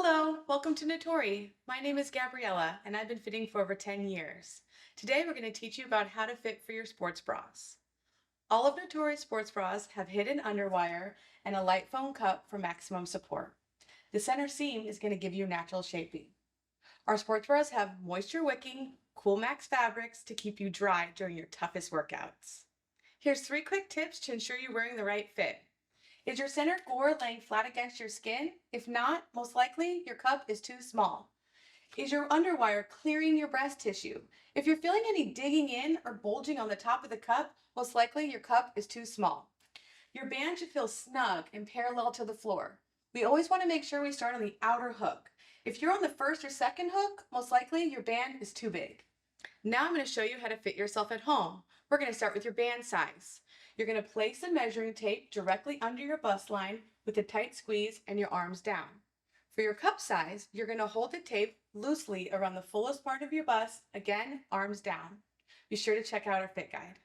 Hello, welcome to Natori. My name is Gabriella and I've been fitting for over 10 years. Today we're going to teach you about how to fit for your sports bras. All of Natori's sports bras have hidden underwire and a light foam cup for maximum support. The center seam is going to give you natural shaping. Our sports bras have moisture wicking, Cool Max fabrics to keep you dry during your toughest workouts. Here's 3 quick tips to ensure you're wearing the right fit. Is your center gore laying flat against your skin? If not, most likely your cup is too small. Is your underwire clearing your breast tissue? If you're feeling any digging in or bulging on the top of the cup, most likely your cup is too small. Your band should feel snug and parallel to the floor. We always want to make sure we start on the outer hook. If you're on the first or second hook, most likely your band is too big. Now I'm going to show you how to fit yourself at home. We're going to start with your band size. You're going to place the measuring tape directly under your bust line with a tight squeeze and your arms down. For your cup size, you're going to hold the tape loosely around the fullest part of your bust, again, arms down. Be sure to check out our fit guide.